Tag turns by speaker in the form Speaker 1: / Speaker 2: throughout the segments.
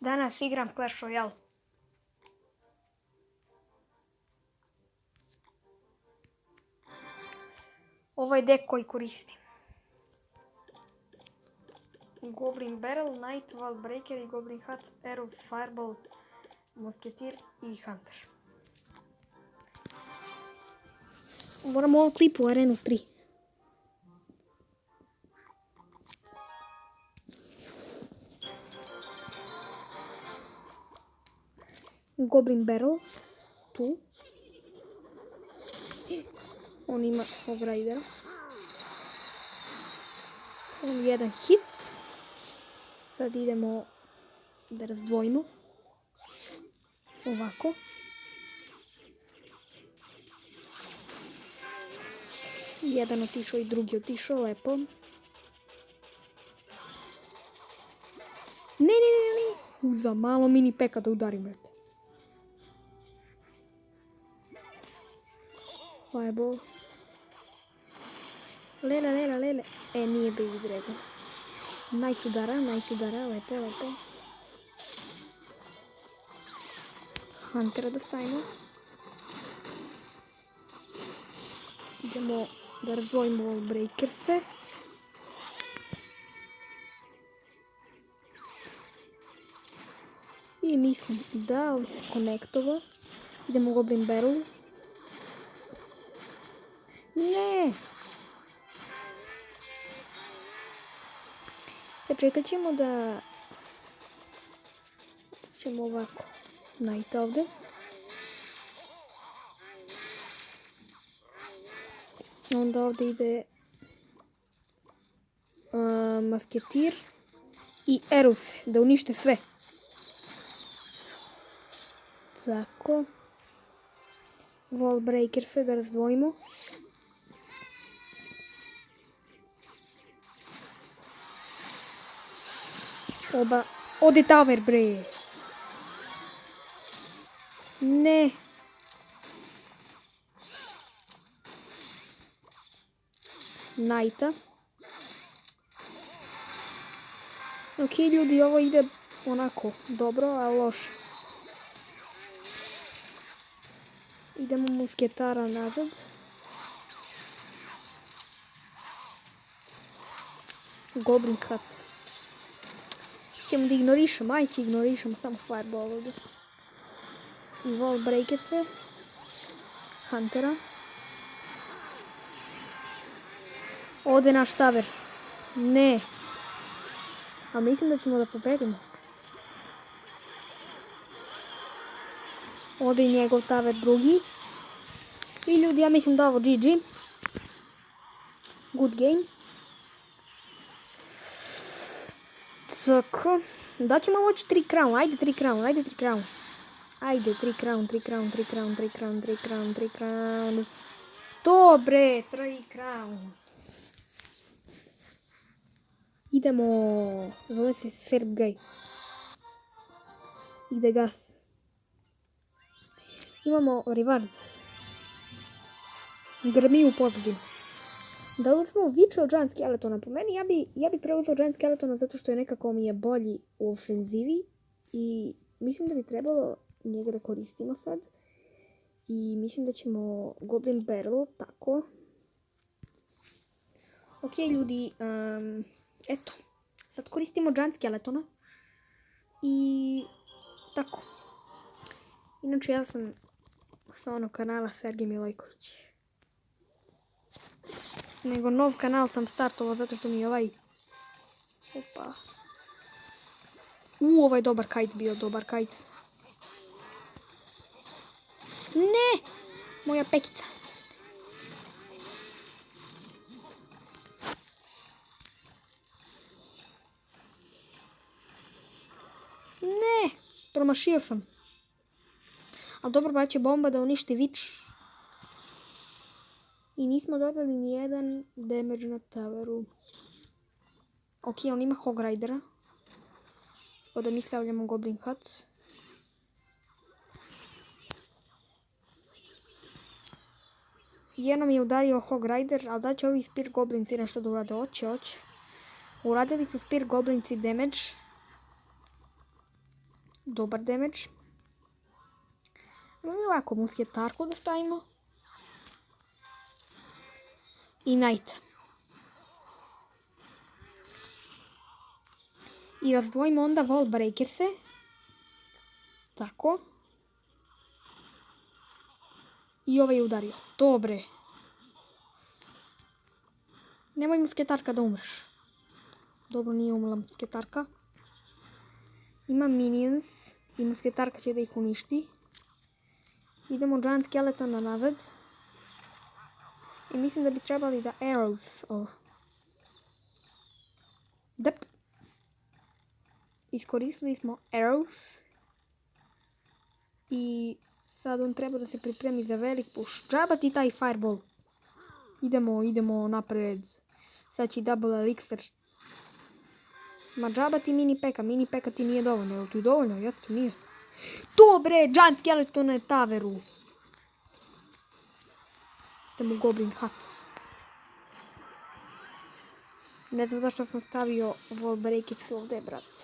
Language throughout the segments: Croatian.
Speaker 1: Danas igram Clash Royale. Ovo je dek koji koristim. Goblin Barrel, Knight, Wall Breaker i Goblin Hat, Arrows, Fireball, Musketeer i Hunter. Moramo ovom klipu u arenu 3. Goblin Barrel, tu. On ima Hog Ridera. On jedan hit. Sad idemo da razdvojimo. Ovako. Jedan otišao i drugi otišao, lepo. Ne. Za malo mini peka da udarim, brate. Fireball. Lele. Nije Baby Dragon. Knight udara, lepo. Huntera da stavimo. Idemo da razdvojimo Wall Breakerse. I mislim da ovo se konektova. Idemo u Goblin Barrel. Ne! Sad čekat ćemo da... ćemo ovako. Knight ovdje. Onda ovdje ide... Musketeer. I Arrows, da unište sve. Tako. Wall Breaker se da razdvojimo. Oba. Ode tower, bre. Ne. Knighta. Ok, ljudi, ovo ide onako dobro, a loše. Idemo musketara nazad. Goblin Hat. Ćemo da ignorišemo, samo Fireball ovdje. I Wall Breaker se. Huntera. Ode naš tower. Ne. A mislim da ćemo da pobedimo. Ode i njegov tower drugi. I ljudi, ja mislim da ovo GG. Good game. Tako. Da ćemo moći 3 crown. Ajde 3 crown. Ajde 3 crown. Dobre, 3 crown. Idemo. Zove se Sergej. Ide gas. Imamo rewards. Grmi u pozadinu. Da li smo više od Giant Skeletona? Po meni ja bi preuzeo Giant Skeletona zato što je nekako mi je bolji u ofenzivi. I mislim da bi trebalo njega da koristimo sad. I mislim da ćemo Goblin Barrel, tako. Ok ljudi, eto. Sad koristimo Giant Skeletona. I tako. Inače ja sam sa onog kanala Sergej Milojković. Nego nov kanal sam startovao zato što mi je ovaj... Opa. Ovaj dobar kite bio, Ne! Moja pekica. Ne! Promašio sam. Ali dobro, baće bomba da uništi Witch. I nismo dobili nijedan damage na toweru. Ok, on ima Hog Ridera. Onda mi stavljamo Goblin Hat. Jednom je udario Hog Rider, ali da će ovi Spear Goblinci nešto da urade. Oće. Uradili su Spear Goblinci damage. Dobar damage. Imamo ovako musketarku da stavimo. I knight. I razdvojimo onda wall breakerse. Tako. I ovaj je udario. Dobre. Nemoj musketarka da umreš. Dobro, nije umrla musketarka. Ima minions. I musketarka će da ih uništi. Idemo giant skeletona nazad. I mislim da bi trebali da arrows. Dep. Iskoristili smo arrows. I sad on treba da se pripremi za velik push. Džaba ti taj fireball. Idemo napred. Sad će double elixir. Ma džaba ti mini peka. Mini peka ti nije dovoljno. Je li ti dovoljno? Jeste, nije. Dobre, giant skeleton na taveru. Idemo goblin hut. Ne znam zašto sam stavio wall breakers ovdje, brate.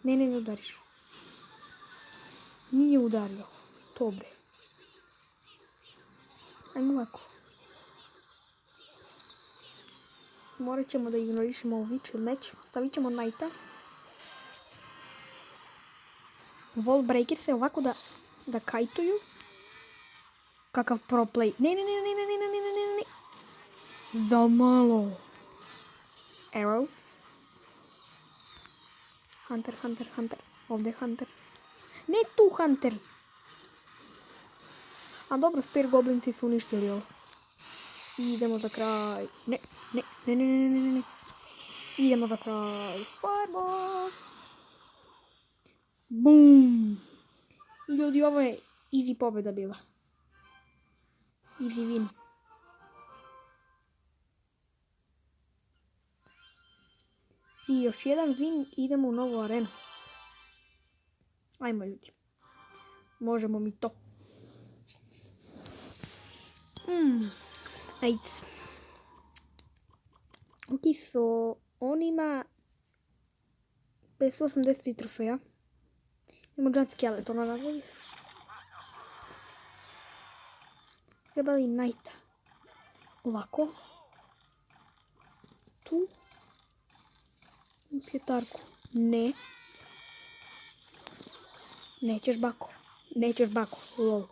Speaker 1: Ne udariš. Nije udario. Dobre. Ajmo ovako. Morat ćemo da ignorišemo ovu witch ili nećemo. Stavit ćemo knighta. Wall breaker se ovako da kajtuju. Kakav pro play. Ne. Za malo. Arrows. Hunter. Ovdje Hunter. Ne tu Hunter. A dobro, Spear Goblinsi su uništili ovo. Idemo za kraj. Ne. Idemo za kraj. Fireball. Boom. I ljudi, ovo je easy pobjeda bila. Easy win. I još jedan win, idemo u novu arenu. Ajmo ljudi. Možemo mi to. Ajde. Ok, so on ima 583 trofeja. Imamo giant skeletona nazad. Treba li knighta? Ovako. Tu. Musketarku. Ne. Nećeš bako. Lol.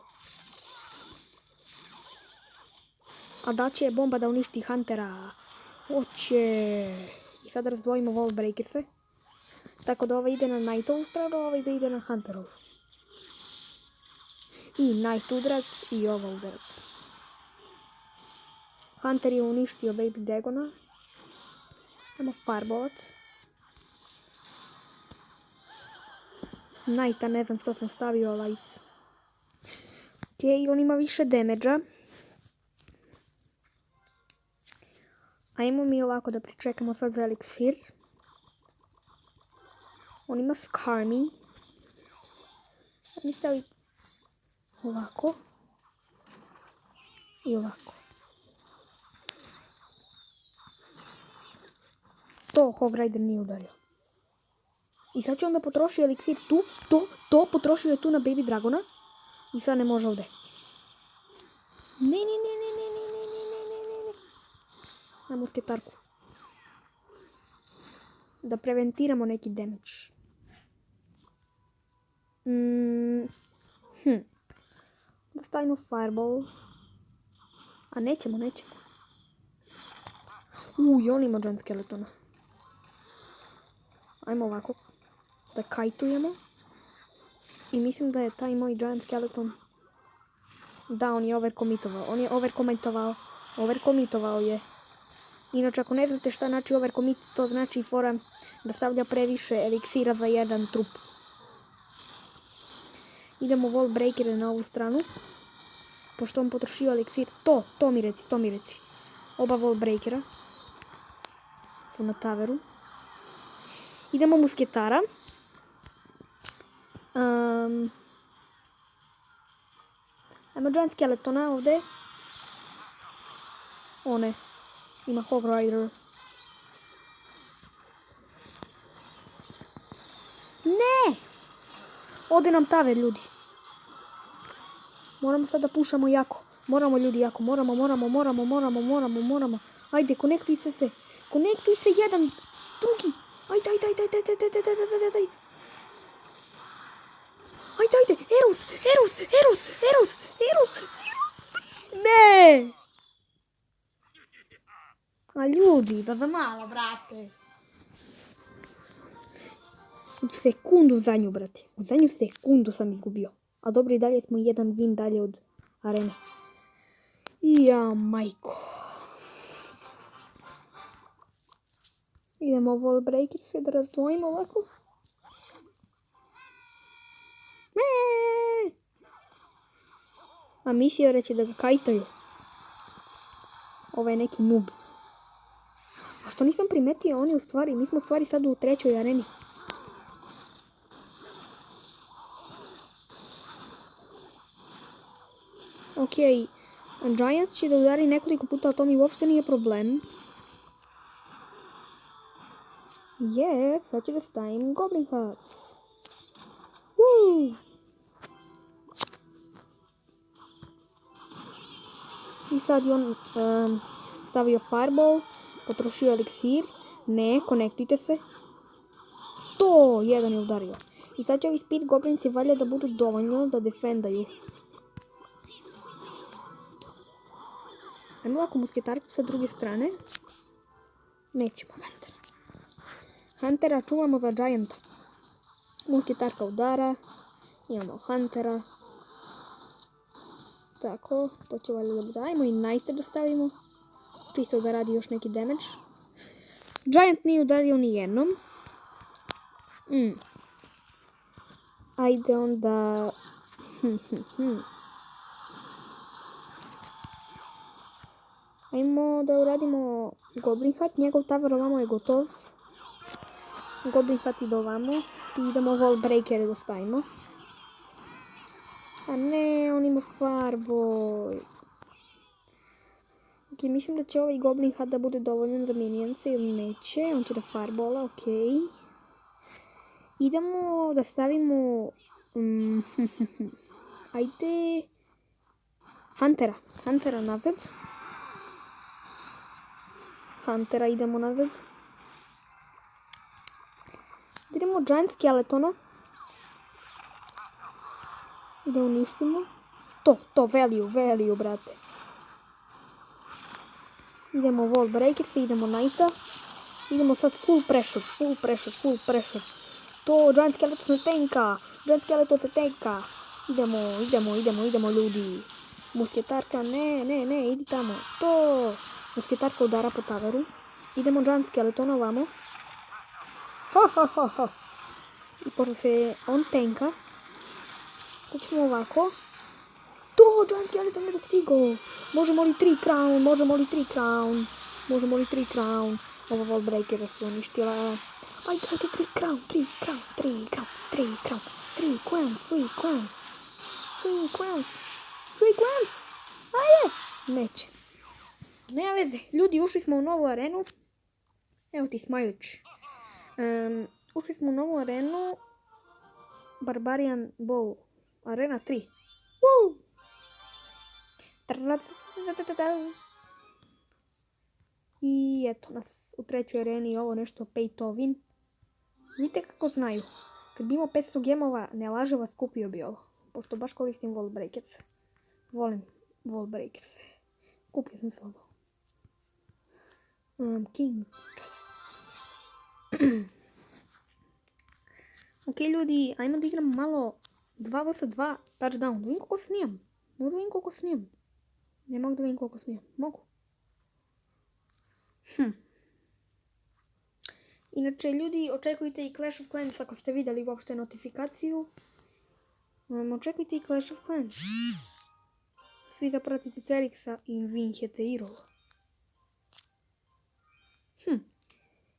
Speaker 1: A da će bomba da uništi Huntera. Hoće. I sad razdvojimo wall breakerse. Tako da ovaj ide na Knightovu stranu, a ovaj ide na Hunterovu. I Knight udarac i ova udarac. Hunter je uništio Baby Dragona. Imamo Fireballac. Knighta, ne znam što sam stavio, lights. Ok, on ima više damage-a. Ajmo mi ovako da pričekamo sad za eliksir. On ima Scar Me. Mi stavi ovako. I ovako. To Hog Rider nije udario. I sad će onda potroši eliksir tu. To potrošio je tu na Baby Dragona. I sad ne može ovdje. Ne. Na musketarku. Da preventiramo neki damage. Da stavimo Fireball. A nećemo. I on ima giant skeletona. Ajmo ovako. Da kajtujemo. I mislim da je taj moj giant skeleton. Da, on je overcommitovao je. Inače, ako ne znate šta znači overcommit, to znači fora da stavlja previše eliksira za jedan trup. Idemo wall breakere na ovu stranu. Pošto on potrošio eliksir. To mi reci. Oba wall breakera su na taveru. Idemo musketara. Ajmo giant skeletona ovdje. One. Ima Hog Rider. Ne! Ode nam taver, ljudi. Moramo sad da pušamo jako. Moramo, ljudi, jako. Moramo. Ajde, konektuj se. Konektuj se jedan, drugi. Ajde. Ajde. Eros. Ne! A ljudi, da za malo, brate. U sekundu zadnju, brate. U zadnju sekundu sam izgubio. A dobro, i dalje smo jedan win dalje od arene. Ja, majko. Idemo wall breakers da razdvojimo ovako. A mislio reći da ga kajtaju. Ovo je neki noob. A što nisam primetio, mi smo u stvari sad u 3. areni. Ok, Giants će da udari nekoliko puta, a to mi uopšte nije problem. Sad ću da stavim Goblin Hearts. Woo! I sad je on stavio Fireball, potrošio eliksir. Ne, konektujte se. To, jedan je udario. I sad će ovi Speed Goblinci valja da budu dovoljno da defendaju. Ajmo ovako musketarku sa druge strane. Nećemo Huntera. Huntera čuvamo za Gianta. Musketarka udara. Imamo Huntera. Tako, to će valjda da bude. Ajmo i Knighta da stavimo. Čisto da radi još neki damage. Giant nije udario ni jednom. Ajde onda... Ajmo da uradimo Goblin Hat. Njegov tower ovamo je gotov. Goblin Hat ide ovamo. I idemo wall breaker da stavimo. A ne, on ima Fireboy. Ok, mislim da će ovaj Goblin Hat da bude dovoljan za minions ili neće. On će da Firebola, ok. Idemo da stavimo... Ajde... Huntera nazad. Huntera idemo nazad. Idemo Giant Skeletona. I da uništimo. To, value, brate. Idemo wall breakers, idemo Knighta. Idemo sad full pressure. To, Giant Skeleton se tanka. Idemo, ljudi. Musketarka, ne, idi tamo. To, musketarka udara po toweru. Idemo Giant Skeleton ovamo. Ha. I pošto se on tanka, sad ćemo ovako. To, Giant Skeleton je dostigao. Možemo li 3 crown? Ovo wall breakera su uništila. Ajde, 3 crown. 3 crowns. Ajde. Neće. Nema veze. Ljudi, ušli smo u novu arenu. Evo ti smajlić. Ušli smo u novu arenu. Barbarian Bowl. Arena 3. Woo! I eto nas u 3. areni, ovo nešto pay to win. Vidite kako znaju. Kad bi imao 500 gemova, ne laže vas, kupio bi ovo. Pošto baš koristim wall breakers. Volim wall breakers. Kupio sam se ovo. King chests. Ok, ljudi, ajmo da igram malo 2vs2 touchdown. Da vidim koliko snijam. Ne mogu da vidim koliko snijam. Mogu. Inače, ljudi, očekujte i Clash of Clans ako ste vidjeli uopšte notifikaciju. Očekujte i Clash of Clans. Svi da pratite Cerixa i Vinhete Irova.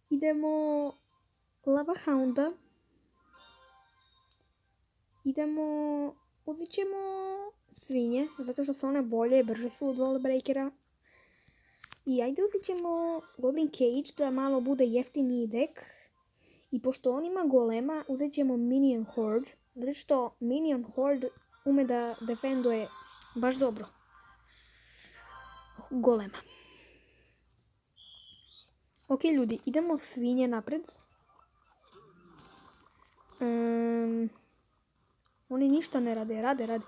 Speaker 1: Idemo Lava Hounda. Uzet ćemo svinje, zato što su one bolje i brže su od wall breakera. I ajde uzet ćemo Goblin Cage da malo bude jeftiniji dek. I pošto on ima golema, uzet ćemo Minion Horde. Zato što Minion Horde ume da defenduje baš dobro golema. Ok ljudi, idemo svinje napred. Oni ništa ne rade, rade.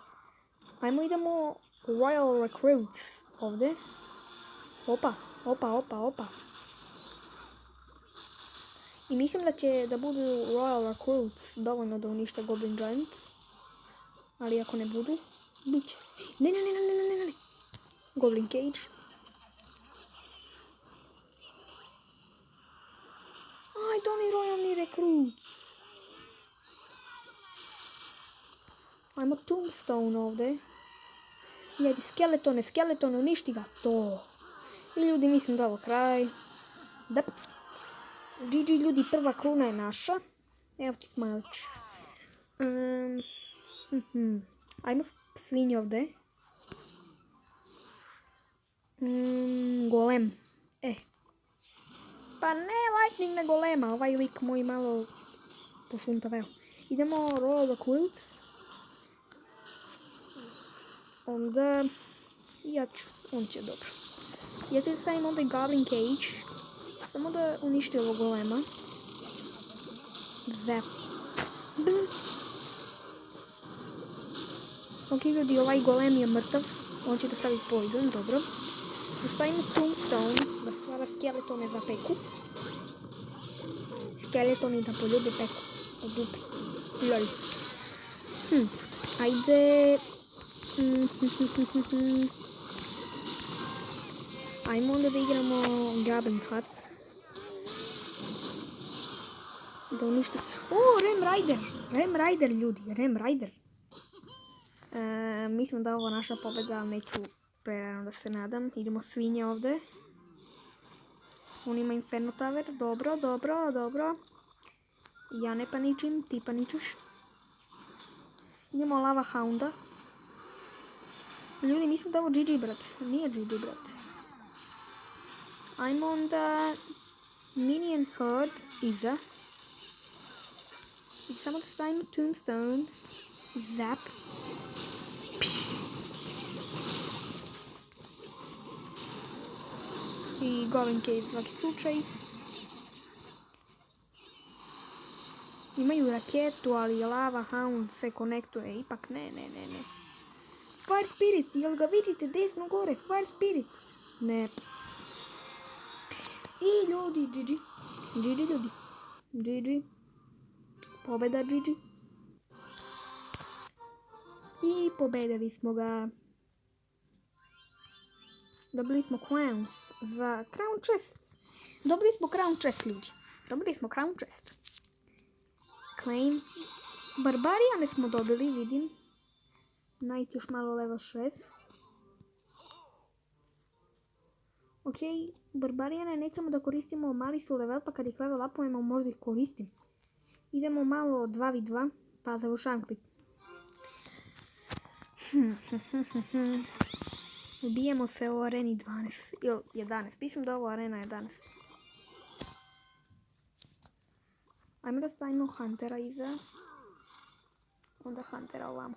Speaker 1: Ajmo idemo Royal Recruits ovdje. Opa. I mislim da će da budu Royal Recruits dovoljno da unište Goblin Giants. Ali ako ne budu, bit će. Ne. Goblin Cage. Ajde oni Royalni Recruits. Ajmo Tombstone ovdje. I ajde skeletone, uništi ga. To. I ljudi, mislim da je ovo kraj. Dap. GG ljudi, prva kruna je naša. Evo ti smajlić. Ajmo svinje ovdje. Golem. Pa ne Lightning ne golema. Ovaj lik moj malo pošuntaveo. Idemo Royal Recruits. Onda on će dobro. Ja ću stavim ovdje Goblin Cage. Samo da uništi ovog golema. Zap. Ok ljudi, ovaj golem je mrtav. On će da stavi poison, dobro. Da stavimo Tombstone, da stvara skeletone za peku. Skeletoni da poljube peku. Od dupe. Lol. Ajde. Ajmo onda da igramo Goblin Huts. Da uništi... Ram Rider ljudi, Ram Rider. Mislim da je ovo naša pobjeda, ali neću prerano da se nadam. Idemo svinje ovdje. On ima Inferno Tower, dobro. Ja ne paničim, ti paničiš. Idemo Lava Hounda. Ljudi, mislim da je ovo GG brat. Nije GG brat. Ajmo onda Minion Horde iza. I samo da stavimo Tombstone. Zap. I Goblin Cave svaki slučaj. Imaju raketu, ali Lava Hound se konektuje. Ipak ne. Fire Spirit, jel ga vidite desno gore? Fire Spirit. Ne. I ljudi, GG. Pobjeda GG. I pobedili smo ga. Dobili smo crowns za crown chest. Dobili smo crown chest ljudi. Claim. Barbarijane smo dobili, vidim. Knight još malo level 6. Ok, barbarijane nećemo da koristimo, mali su level, pa kad ih level upujemo možda ih koristim. Idemo malo 2v2, pa završavam klip. Ubijemo se u areni 12, ili 11, mislim da ovo arena 11. Ajmo da stavimo Huntera iza. Onda Huntera ovamo.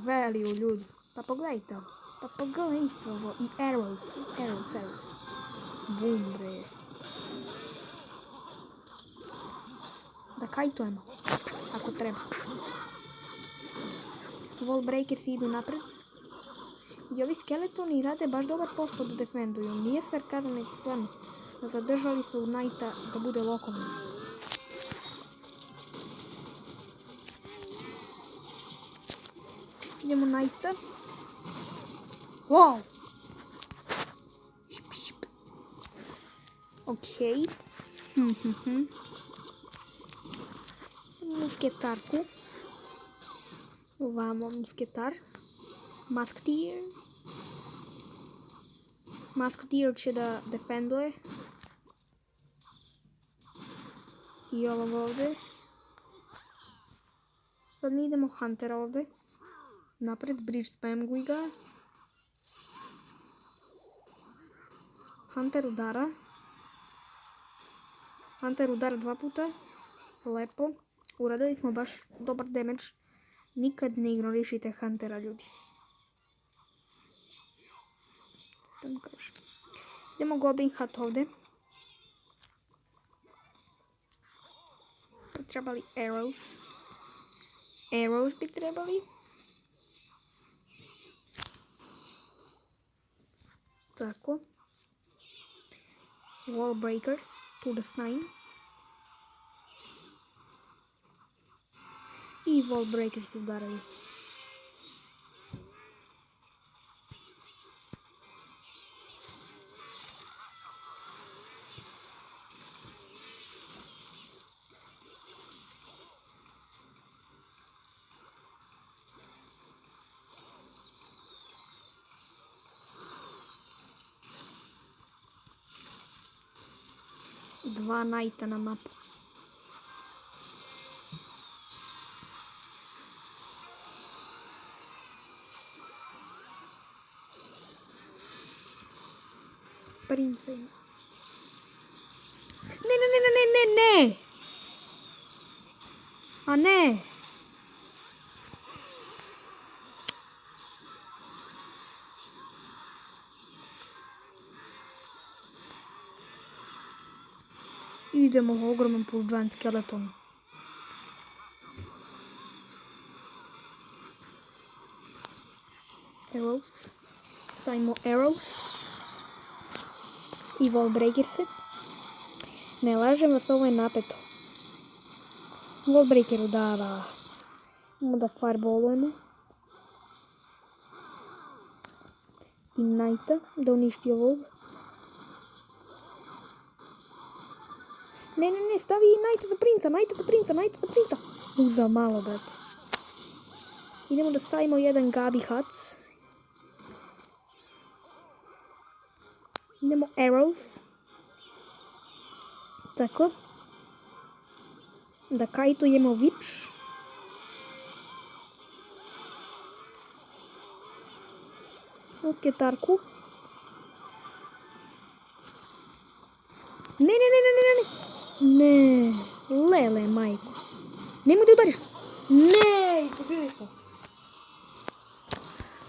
Speaker 1: Value ljudi. Pa pogledajte ovo. I arrows. Boom bre. Da kajtujemo. Ako treba. Wall breakers idu napred. I ovi skeletoni rade baš dobar posao da defenduju. Nije sarkazam, nego stvarno. Zadržali se u Knighta da bude lokalno. Idemo Knighta. Wow! Ok. Musketarku. Ovamo musketar. Musketeer će da defenduje. I ovog ovdje. Sad mi idemo Huntera ovdje. Napred, bridge spam ga. Hunter udara 2 puta. Lepo. Uradili smo baš dobar damage. Nikad ne ignorišite Huntera, ljudi. Da mu kažem. Idemo Goblin Hut ovdje. Trebali arrows. Arrows bi trebali. Tako. Wall breakers to the snine. I wall breakers udaraju. Dva knighta na mapu. Prince. Ne! A ne! Idemo ogroman pull-giant skeleton. Arrows. Stavimo arrows. I wall breakers. Ne lažem vas, ovo je napeto. Wall breaker udara. Idemo da fireballujemo. I knighta da uništi ovog. Ne, stavi knighta za princa. Uzao malo, brate. Idemo da stavimo jedan Gabi Huts. Idemo arrows. Tako. Da kajtujemo witch. Musketarku. Ne. Ne. Lele, majko. Nemoj da udariš. Ne, izgubili smo.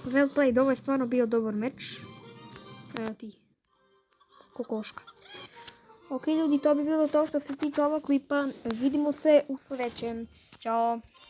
Speaker 1: Well played, ovo je stvarno bio dobar meč. Evo ti. Kokoška. Ok ljudi, to bi bilo to što se tiče ovog klipa. Vidimo se u sljedećem. Ćao.